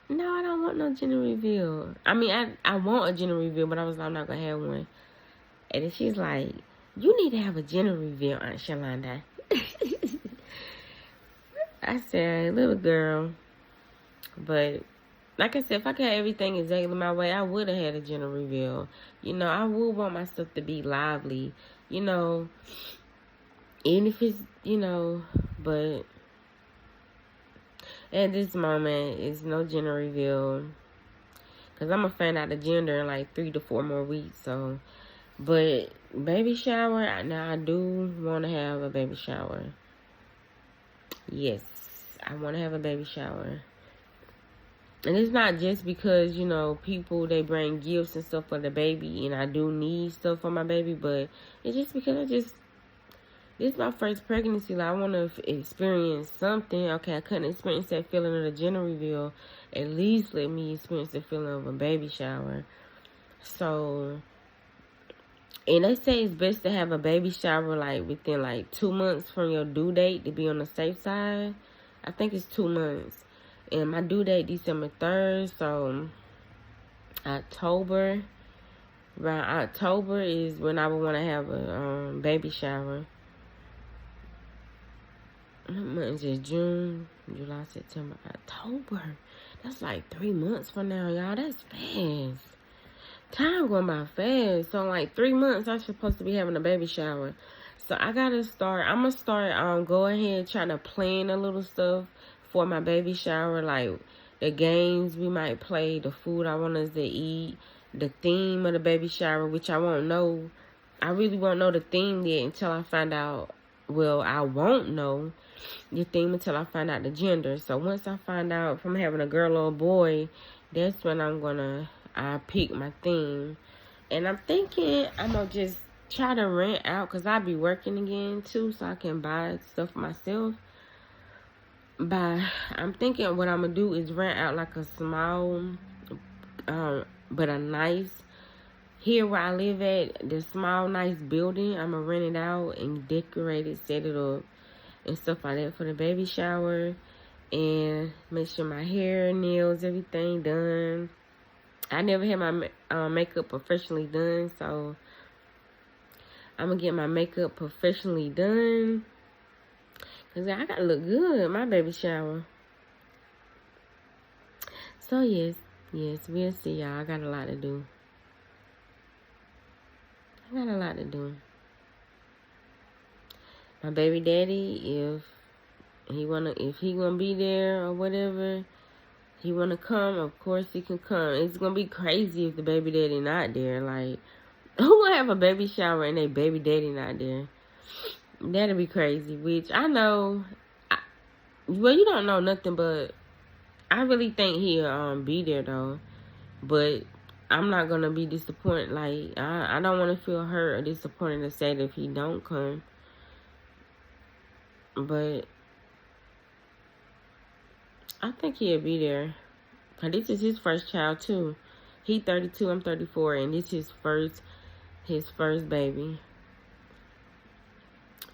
"No, I don't want no gender reveal. I mean, I want a gender reveal, but I was like, I'm not going to have one." And then she's like, "You need to have a gender reveal, Aunt Shalonda." I said, "Little girl." But like I said, if I could have everything exactly my way, I would have had a gender reveal. I would want my stuff to be lively, even if it's, but at this moment, it's no gender reveal. Because I'm going to find out the gender in like 3 to 4 more weeks. So, but baby shower, now I do want to have a baby shower. Yes, I want to have a baby shower. And it's not just because, people, they bring gifts and stuff for the baby. And I do need stuff for my baby. But it's just because this is my first pregnancy. Like, I want to experience something. Okay, I couldn't experience that feeling of the gender reveal. At least let me experience the feeling of a baby shower. So, and they say it's best to have a baby shower like within like 2 months from your due date to be on the safe side. I think it's 2 months. And my due date December 3rd. So, around October is when I would want to have a baby shower. What month is June, July, September, October. That's like 3 months from now, y'all. That's fast. Time going by fast. So, like 3 months, I'm supposed to be having a baby shower. So, I gotta start. I'm gonna start go ahead trying to plan a little stuff for my baby shower. Like, the games we might play, the food I want us to eat, the theme of the baby shower, which I won't know. I really won't know the theme yet until I find out. Well, I won't know the theme until I find out the gender. So once I find out if I'm having a girl or a boy, that's when I pick my theme. And I'm thinking I'm going to just try to rent out, because I'll be working again too, so I can buy stuff myself. I'm thinking what I'm going to do is rent out like a small, but a nice, here where I live at, the small, nice building. I'm going to rent it out and decorate it, set it up, and stuff like that for the baby shower. And make sure my hair, nails, everything done. I never had my makeup professionally done, so I'm going to get my makeup professionally done. Because I got to look good my baby shower. So, yes, we'll see, y'all. I got a lot to do. My baby daddy, if he gonna be there or whatever, he wanna come, of course he can come. It's gonna be crazy if the baby daddy not there. Like, who gonna have a baby shower and their baby daddy not there? That'll be crazy. Which I know, well, you don't know nothing, but I really think he'll be there though. But I'm not gonna be disappointed. Like, I don't want to feel hurt or disappointed or sad if he don't come. But I think he'll be there. Cause this is his first child too. He 32, I'm 34, and this is his first baby.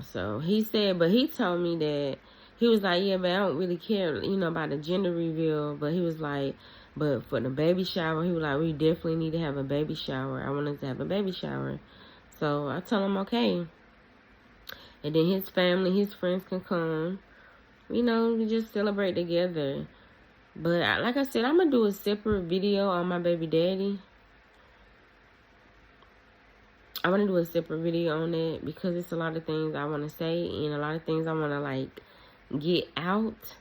So he said, but he told me that he was like, yeah, but I don't really care, about the gender reveal. But he was like, but for the baby shower, he was like, we definitely need to have a baby shower. I want us to have a baby shower. So I told him, okay. And then his family, his friends can come. We just celebrate together. But like I said, I'm going to do a separate video on my baby daddy. I want to do a separate video on that because it's a lot of things I want to say and a lot of things I want to, like, get out.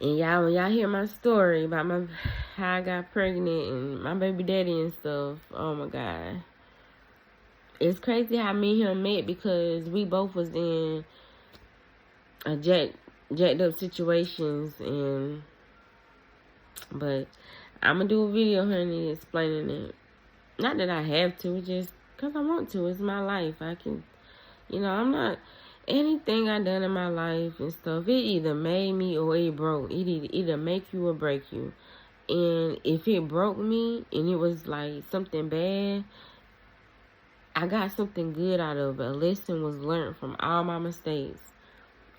And when y'all hear my story about how I got pregnant and my baby daddy and stuff, oh my God. It's crazy how me and him met because we both was in a jacked up situations, but I'm gonna do a video, honey, explaining it. Not that I have to, it's just because I want to. It's my life. I can, I'm not, anything I done in my life and stuff, it either made me or it broke. It either make you or break you. And if it broke me and it was like something bad, I got something good out of it. A lesson was learned from all my mistakes.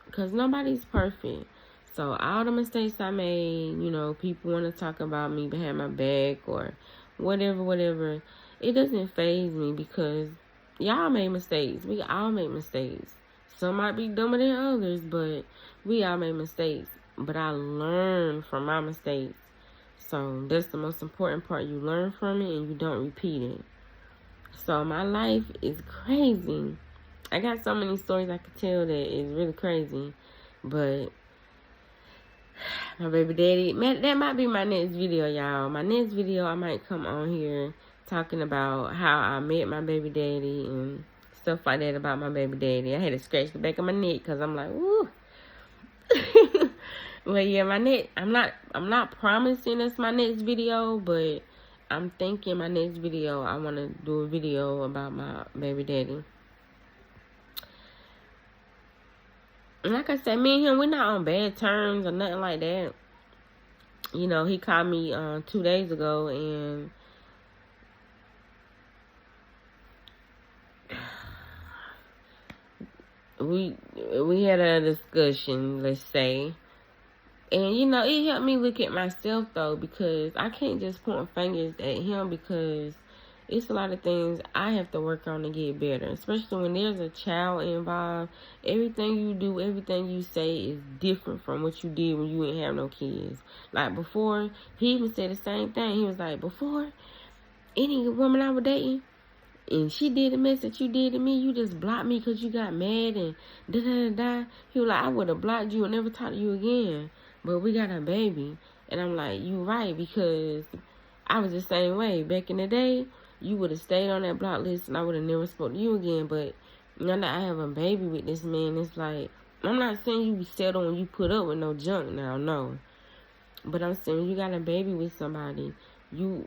Because nobody's perfect. So all the mistakes I made, people want to talk about me behind my back or whatever. It doesn't faze me because y'all made mistakes. We all make mistakes. Some might be dumber than others, but we all made mistakes. But I learned from my mistakes. So that's the most important part. You learn from it and you don't repeat it. So my life is crazy. I got so many stories I could tell that is really crazy. But my baby daddy, that might be my next video, y'all. My next video, I might come on here talking about how I met my baby daddy and stuff like that about my baby daddy. I had to scratch the back of my neck because I'm like, woo. Well, yeah, I'm not promising it's my next video, but I'm thinking my next video, I want to do a video about my baby daddy. Like I said, me and him, we're not on bad terms or nothing like that. He called me 2 days ago and we had a discussion, let's say. And, it helped me look at myself, though, because I can't just point fingers at him because it's a lot of things I have to work on to get better, especially when there's a child involved. Everything you do, everything you say is different from what you did when you didn't have no kids. Like before, he even said the same thing. He was like, before, any woman I was dating, and she did the mess that you did to me, you just blocked me because you got mad and da-da-da-da. He was like, I would have blocked you and never talked to you again. But we got a baby. And I'm like, you right, because I was the same way. Back in the day, you would have stayed on that block list and I would have never spoke to you again. But now that I have a baby with this man, it's like, I'm not saying you settle and you put up with no junk now, no. But I'm saying, you got a baby with somebody, I'm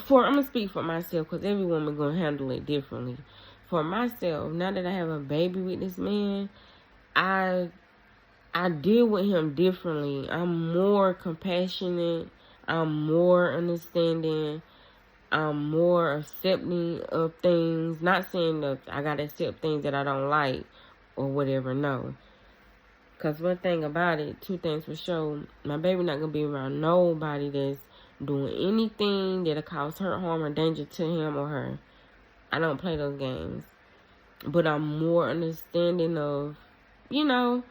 gonna speak for myself, because every woman gonna handle it differently. For myself, now that I have a baby with this man, I deal with him differently. I'm more compassionate. I'm more understanding. I'm more accepting of things. Not saying that I gotta accept things that I don't like or whatever, no. Because one thing about it, two things for sure, my baby not going to be around nobody that's doing anything that'll cause hurt, harm, or danger to him or her. I don't play those games. But I'm more understanding of, you know,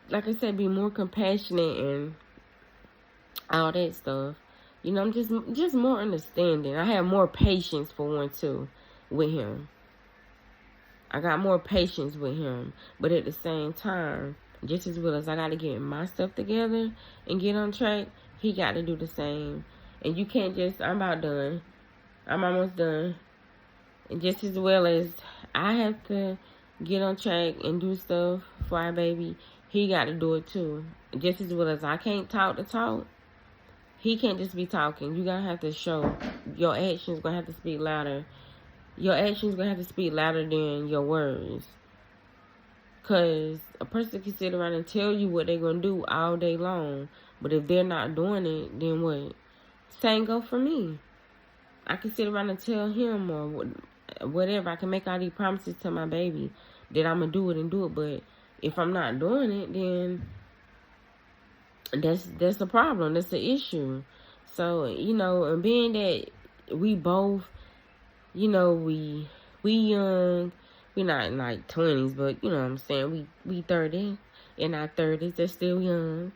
like I said, be more compassionate and all that stuff. You know, I'm just more understanding. I have more patience for one, too, with him. I got more patience with him. But at the same time, just as well as I got to get my stuff together and get on track, he got to do the same. And you can't just, I'm about done. I'm almost done. And just as well as I have to get on track and do stuff for our baby, he got to do it too. Just as well as I can't talk the talk, he can't just be talking. You got to have to show. Your actions going to have to speak louder. Your actions going to have to speak louder than your words. Because a person can sit around and tell you what they're going to do all day long. But if they're not doing it, then what? Same go for me. I can sit around and tell him or whatever. I can make all these promises to my baby that I'm going to do it and do it. But if I'm not doing it, then that's a problem. That's the issue. So, you know, and being that we both, you know, we young, we not in like 20s, but you know what I'm saying, we 30, in our 30s, they're still young,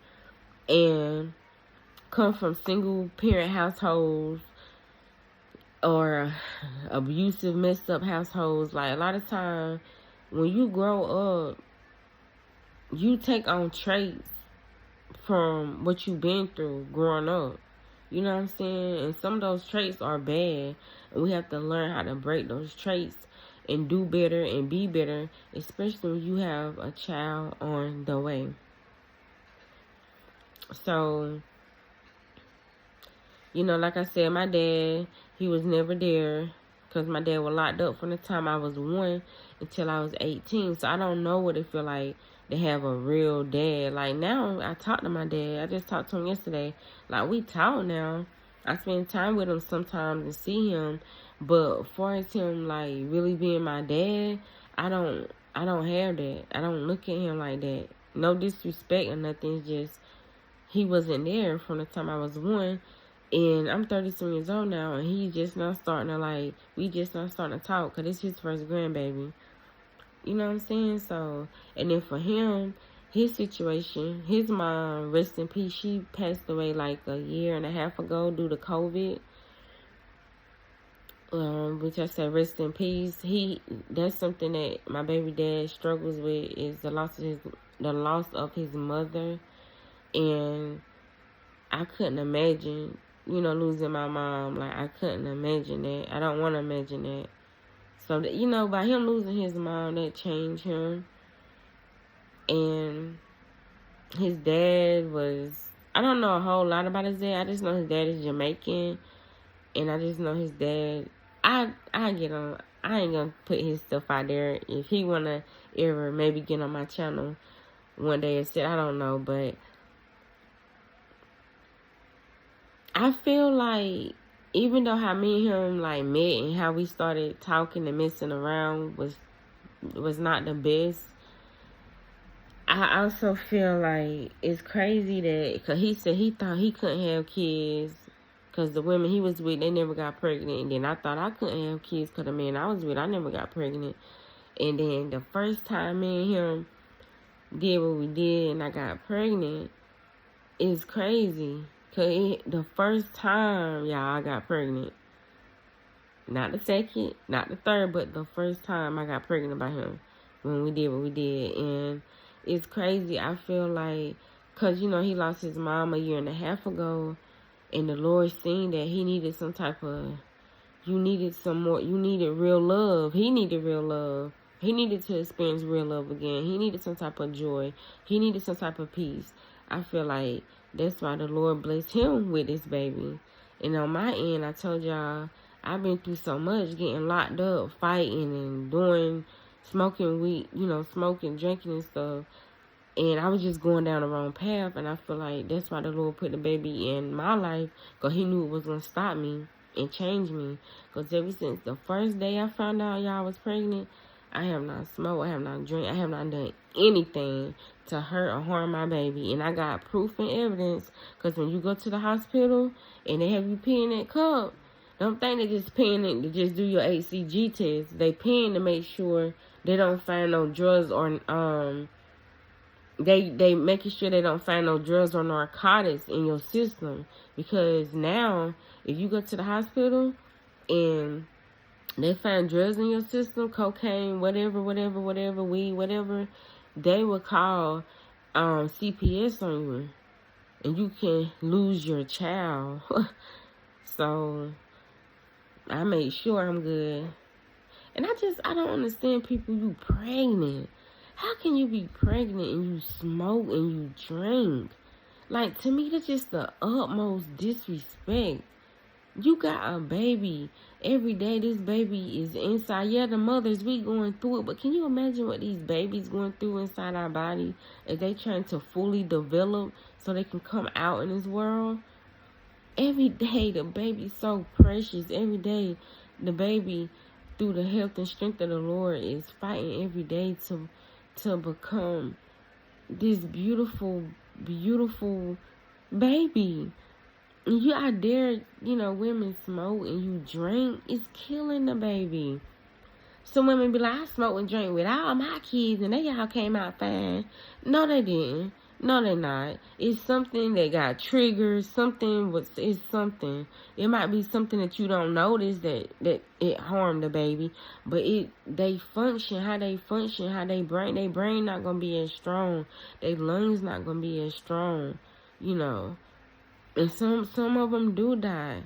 and come from single parent households or abusive, messed up households. Like, a lot of time when you grow up, you take on traits from what you've been through growing up. You know what I'm saying? And some of those traits are bad. And we have to learn how to break those traits and do better and be better, especially when you have a child on the way. So, you know, like I said, my dad, he was never there because my dad was locked up from the time I was 1 until I was 18. So I don't know what it feel like to have a real dad. Like, now I talk to my dad. I just talked to him yesterday. Like, we talk now. I spend time with him sometimes and see him. But as far as him, like, really being my dad, I don't have that. I don't look at him like that. No disrespect or nothing. It's just he wasn't there from the time I was 1. And I'm 33 years old now, and he's just not starting to, like, we just not starting to talk, because it's his first grandbaby. You know what I'm saying? So, and then for him, his situation, his mom, rest in peace, she passed away like a year and a half ago due to COVID. Which I said, rest in peace. That's something that my baby dad struggles with, is the loss of his mother. And I couldn't imagine, you know, losing my mom. Like, I couldn't imagine that. I don't want to imagine that. So, you know, by him losing his mom, that changed him. And his dad was, I don't know a whole lot about his dad. I just know his dad is Jamaican. And I just know his dad, I get on, I ain't going to put his stuff out there. If he want to ever maybe get on my channel one day and sit, I don't know. But I feel like, even though how me and him, like, met and how we started talking and messing around was not the best, I also feel like it's crazy that, because he said he thought he couldn't have kids because the women he was with, they never got pregnant. And then I thought I couldn't have kids because the man I was with, I never got pregnant. And then the first time me and him did what we did and I got pregnant, it's crazy. Because the first time, y'all, I got pregnant. Not the second, not the third, but the first time I got pregnant by him when we did what we did. And it's crazy. I feel like, because, you know, he lost his mom a year and a half ago, and the Lord seen that he needed some type of, you needed real love. He needed real love. He needed to experience real love again. He needed some type of joy. He needed some type of peace. I feel like that's why the Lord blessed him with this baby. And on my end, I told y'all, I've been through so much, getting locked up, fighting and doing, smoking weed, smoking, drinking and stuff. And I was just going down the wrong path. And I feel like that's why the Lord put the baby in my life, because he knew it was going to stop me and change me. Because ever since the first day I found out y'all was pregnant, I have not smoked, I have not drank, I have not done anything to hurt or harm my baby. And I got proof and evidence, because when you go to the hospital and they have you pee in that cup, don't think they just peeing it to just do your HCG test. They peeing to make sure they don't find no drugs or they making sure they don't find no drugs or narcotics in your system. Because now, if you go to the hospital and they find drugs in your system, cocaine, whatever, weed, whatever, they will call CPS on you. And you can lose your child. So, I made sure I'm good. And I don't understand people, you pregnant. How can you be pregnant and you smoke and you drink? Like, to me, that's just the utmost disrespect. You got a baby. Every day this baby is inside. Yeah, the mothers, we going through it. But can you imagine what these babies going through inside our body as they trying to fully develop so they can come out in this world? Every day the baby's so precious. Every day the baby, through the health and strength of the Lord, is fighting every day to become this beautiful, beautiful baby. And you out there, women smoke and you drink, it's killing the baby. Some women be like, I smoke and drink with all my kids and they all came out fine. No, they didn't. No, they're not. It's something that got triggered. It's something. It might be something that you don't notice that it harmed the baby. But they function, how they brain not going to be as strong. Their lungs not going to be as strong, And some of them do die.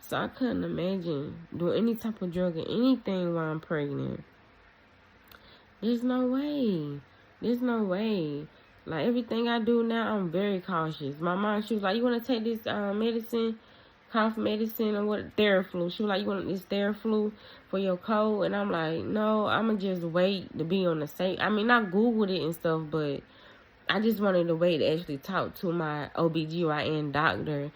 So I couldn't imagine doing any type of drug or anything while I'm pregnant. There's no way. Like, everything I do now, I'm very cautious. My mom, she was like, you want to take this medicine, cough medicine, or what, Theraflu. She was like, you want this Theraflu for your cold? And I'm like, no, I'm going to just wait to be on the safe. I mean, I Googled it and stuff, but I just wanted to wait to actually talk to my OBGYN doctor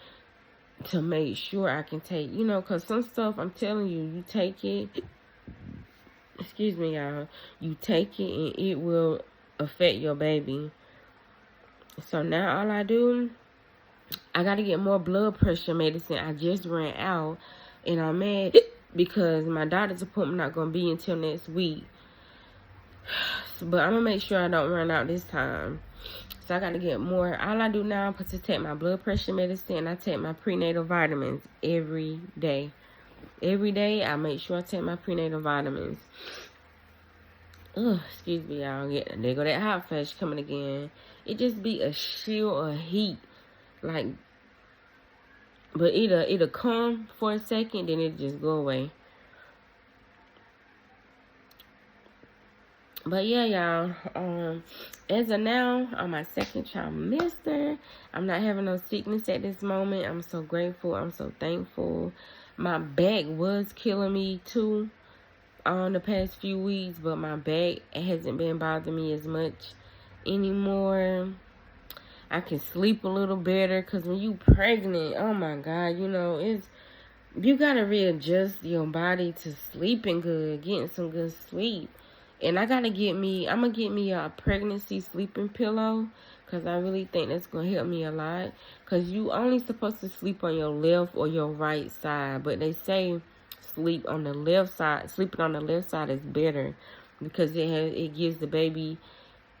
to make sure I can take, because some stuff, I'm telling you, you take it, excuse me, y'all, you take it and it will affect your baby. So now all I do, I got to get more blood pressure medicine. I just ran out, and I'm mad because my doctor's appointment not going to be until next week. But I'm going to make sure I don't run out this time. So I got to get more. All I do now is to take my blood pressure medicine. I take my prenatal vitamins every day. Every day, I make sure I take my prenatal vitamins. Excuse me, y'all. There go that hot flash coming again. It just be a chill of heat. Like, but it'll come for a second, then it just go away. But yeah, y'all, as of now, on my second trimester, I'm not having no sickness at this moment. I'm so grateful. I'm so thankful. My back was killing me too the past few weeks, but my back hasn't been bothering me as much anymore. I can sleep a little better, because when you pregnant, oh my God, you got to readjust your body to sleeping good, getting some good sleep. And I'm going to get me a pregnancy sleeping pillow, because I really think that's going to help me a lot. Because you only supposed to sleep on your left or your right side. But they say sleeping on the left side is better, because it gives the baby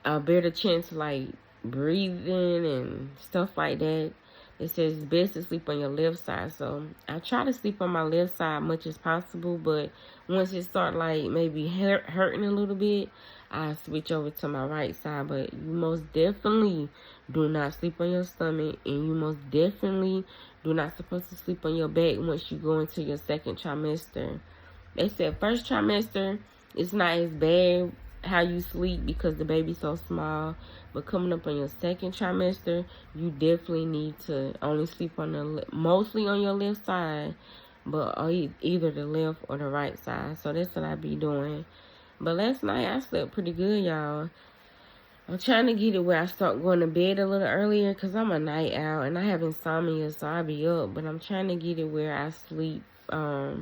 a better chance to, like, breathing and stuff like that. It says it's best to sleep on your left side. So I try to sleep on my left side much as possible, but once it start like maybe hurting a little bit, I switch over to my right side. But you most definitely do not sleep on your stomach, and you most definitely do not supposed to sleep on your back once you go into your second trimester. They said first trimester, it's not as bad how you sleep because the baby's so small. But coming up on your second trimester, you definitely need to only sleep on mostly on your left side, but either the left or the right side. So that's what I be doing. But last night I slept pretty good, y'all. I'm trying to get it where I start going to bed a little earlier because I'm a night owl and I have insomnia, so I be up. But I'm trying to get it where I sleep a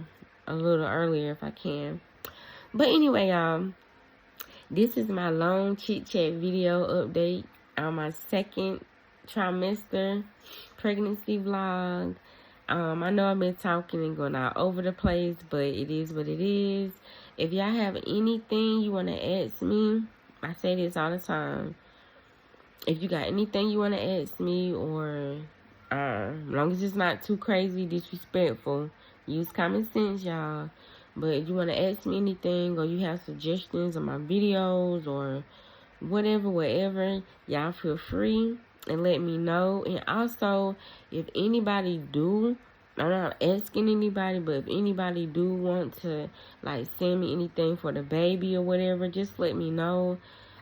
little earlier if I can. But anyway, y'all, this is my long chit-chat video update on my second trimester pregnancy vlog. I know I've been talking and going all over the place, but it is what it is. If y'all have anything you want to ask me, I say this all the time. If you got anything you want to ask me, or as long as it's not too crazy, disrespectful, use common sense, y'all. But if you want to ask me anything, or you have suggestions on my videos, or whatever, y'all feel free and let me know. And also, if anybody do, I'm not asking anybody, but if anybody do want to like send me anything for the baby or whatever, just let me know.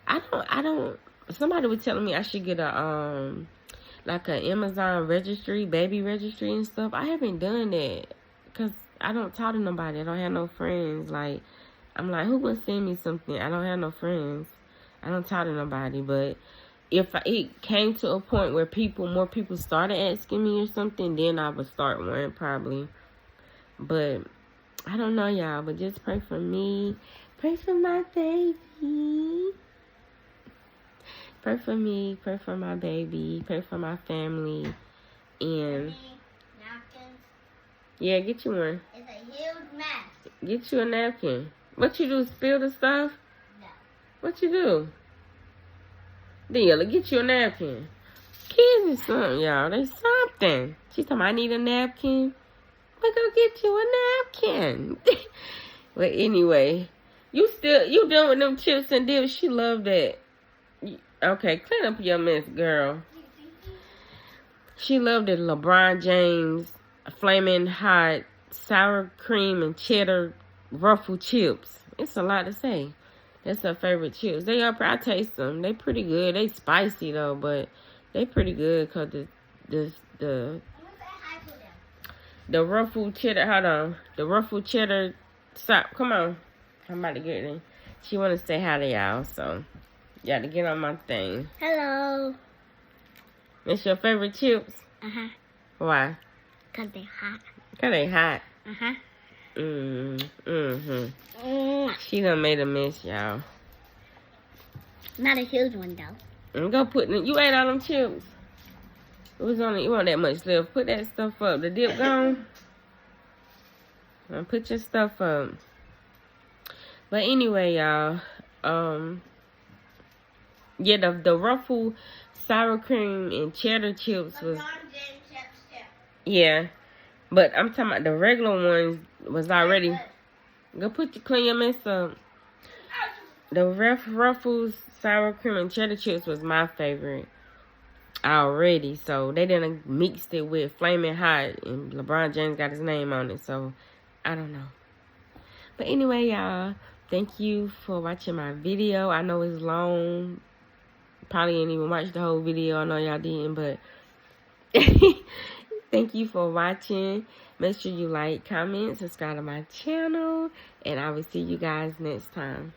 I don't somebody was telling me I should get a like an Amazon registry, baby registry and stuff. I haven't done that because I don't talk to nobody. I don't have no friends. Like, I'm like, who gonna send me something? I don't have no friends. I don't talk to nobody. But if it came to a point where more people started asking me or something, then I would start one probably. But I don't know, y'all. But just pray for me. Pray for my baby. Pray for me. Pray for my baby. Pray for my family. And yeah, get you one. It's a huge mess. Get you a napkin. What you do? Spill the stuff? No. What you do? Deal, get you a napkin. Kids is something, y'all. They something. She told me I need a napkin. We gonna get you a napkin. But anyway, you done with them chips and dips? She loved that. Okay, clean up your mess, girl. She loved the LeBron James Flaming Hot sour cream and cheddar ruffled chips. It's a lot to say. That's her favorite chips. They are. I taste them. They pretty good. They spicy though, but they pretty good because the ruffled cheddar. Hold on. The ruffled cheddar. Stop. Come on. I'm about to get in. She want to say hi to y'all, so you got to get on my thing. Hello. It's your favorite chips? Uh-huh. Why? Because they're hot. Because they hot. Uh-huh. She done made a mess, y'all. Not a huge one, though. And go put you ate all them chips. It was only, you want that much left. Put that stuff up. The dip gone. Now put your stuff up. But anyway, y'all. Yeah, the ruffled sour cream and cheddar chips was. Yeah. But I'm talking about the regular ones was already. Go clean your mess up. The Ruffles sour cream and cheddar chips was my favorite already. So they didn't mixed it with Flaming Hot, and LeBron James got his name on it. So I don't know. But anyway, y'all, thank you for watching my video. I know it's long. Probably didn't even watch the whole video. I know y'all didn't, but thank you for watching. Make sure you like, comment, subscribe to my channel, and I will see you guys next time.